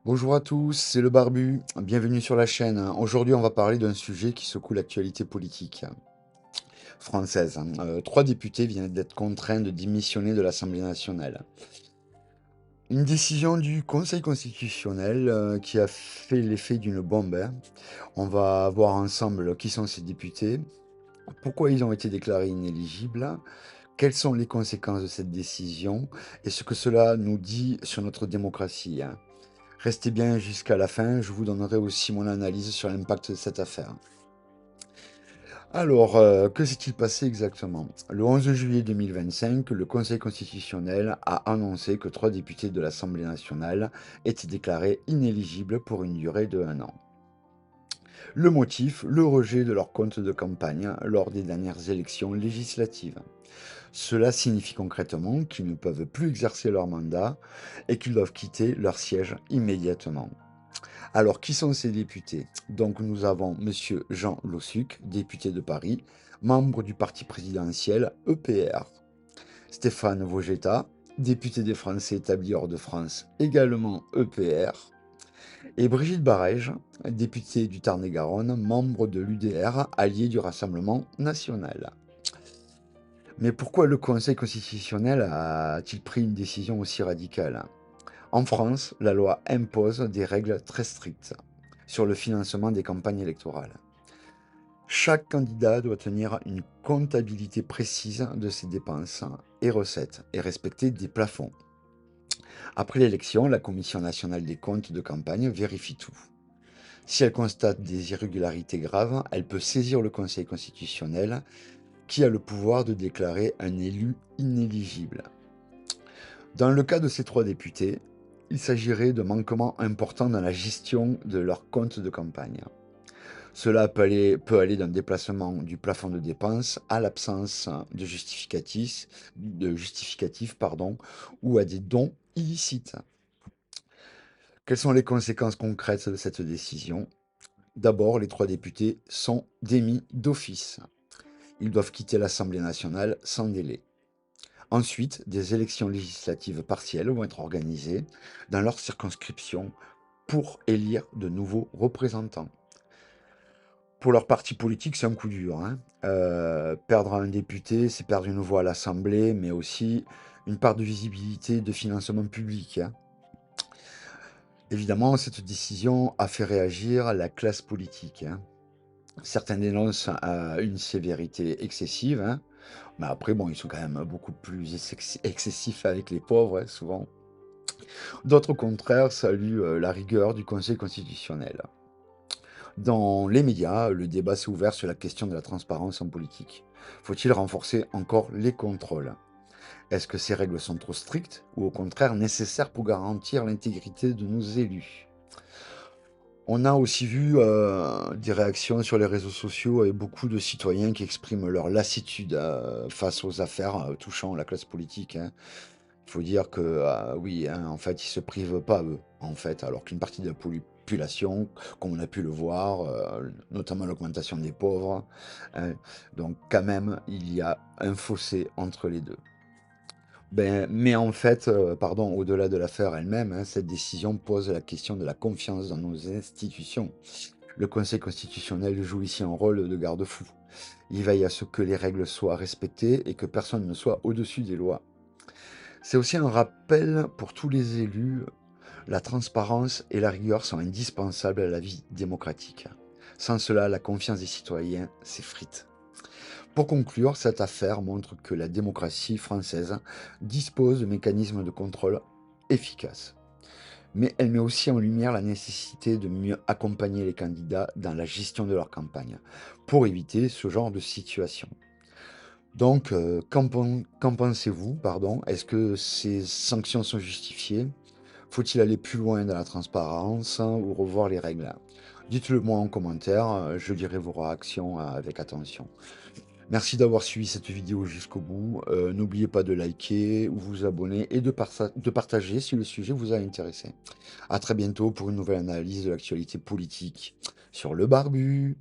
Bonjour à tous, c'est le Barbu, bienvenue sur la chaîne. Aujourd'hui, on va parler d'un sujet qui secoue l'actualité politique française. Trois députés viennent d'être contraints de démissionner de l'Assemblée nationale. Une décision du Conseil constitutionnel qui a fait l'effet d'une bombe, hein. On va voir ensemble qui sont ces députés, pourquoi ils ont été déclarés inéligibles, quelles sont les conséquences de cette décision et ce que cela nous dit sur notre démocratie, hein. Restez bien jusqu'à la fin, je vous donnerai aussi mon analyse sur l'impact de cette affaire. Alors, que s'est-il passé exactement? Le 11 juillet 2025, le Conseil constitutionnel a annoncé que trois députés de l'Assemblée nationale étaient déclarés inéligibles pour une durée de 1 an. Le motif, le rejet de leur compte de campagne lors des dernières élections législatives. Cela signifie concrètement qu'ils ne peuvent plus exercer leur mandat et qu'ils doivent quitter leur siège immédiatement. Alors, qui sont ces députés? Donc, nous avons Monsieur Jean Lossuc, député de Paris, membre du parti présidentiel EPR. Stéphane Vogetta, député des Français établis hors de France, également EPR. Et Brigitte Barège, députée du Tarn-et-Garonne, membre de l'UDR, allié du Rassemblement national. Mais pourquoi le Conseil constitutionnel a-t-il pris une décision aussi radicale? En France, la loi impose des règles très strictes sur le financement des campagnes électorales. Chaque candidat doit tenir une comptabilité précise de ses dépenses et recettes et respecter des plafonds. Après l'élection, la Commission nationale des comptes de campagne vérifie tout. Si elle constate des irrégularités graves, elle peut saisir le Conseil constitutionnel qui a le pouvoir de déclarer un élu inéligible. Dans le cas de ces trois députés, il s'agirait de manquements importants dans la gestion de leur compte de campagne. Cela peut aller d'un déplacement du plafond de dépenses à l'absence de justificatif, ou à des dons illicites. Quelles sont les conséquences concrètes de cette décision? D'abord, les trois députés sont démis d'office. Ils doivent quitter l'Assemblée nationale sans délai. Ensuite, des élections législatives partielles vont être organisées dans leur circonscription pour élire de nouveaux représentants. Pour leur parti politique, c'est un coup dur, hein. Perdre un député, c'est perdre une voix à l'Assemblée, mais aussi une part de visibilité, de financement public, hein. Évidemment, cette décision a fait réagir la classe politique, hein. Certains dénoncent une sévérité excessive, hein, mais après, bon, ils sont quand même beaucoup plus excessifs avec les pauvres, hein, souvent. D'autres, au contraire, saluent la rigueur du Conseil constitutionnel. Dans les médias, le débat s'est ouvert sur la question de la transparence en politique. Faut-il renforcer encore les contrôles? Est-ce que ces règles sont trop strictes ou au contraire nécessaires pour garantir l'intégrité de nos élus? On a aussi vu des réactions sur les réseaux sociaux et beaucoup de citoyens qui expriment leur lassitude face aux affaires touchant la classe politique, hein. Il faut dire que, oui, hein, en fait, ils se privent pas, eux, en fait, alors qu'une partie de la population, comme on a pu le voir, notamment l'augmentation des pauvres, hein, donc quand même, il y a un fossé entre les deux. Ben, mais en fait, pardon, au-delà de l'affaire elle-même, hein, cette décision pose la question de la confiance dans nos institutions. Le Conseil constitutionnel joue ici un rôle de garde-fou. Il veille à ce que les règles soient respectées et que personne ne soit au-dessus des lois. C'est aussi un rappel pour tous les élus, la transparence et la rigueur sont indispensables à la vie démocratique. Sans cela, la confiance des citoyens s'effrite. Pour conclure, cette affaire montre que la démocratie française dispose de mécanismes de contrôle efficaces. Mais elle met aussi en lumière la nécessité de mieux accompagner les candidats dans la gestion de leur campagne, pour éviter ce genre de situation. Donc, qu'en pensez-vous, pardon? Est-ce que ces sanctions sont justifiées? Faut-il aller plus loin dans la transparence, hein, ou revoir les règles? Dites-le moi en commentaire, je lirai vos réactions avec attention. Merci d'avoir suivi cette vidéo jusqu'au bout. N'oubliez pas de liker ou vous abonner et de partager si le sujet vous a intéressé. À très bientôt pour une nouvelle analyse de l'actualité politique sur le Barbu.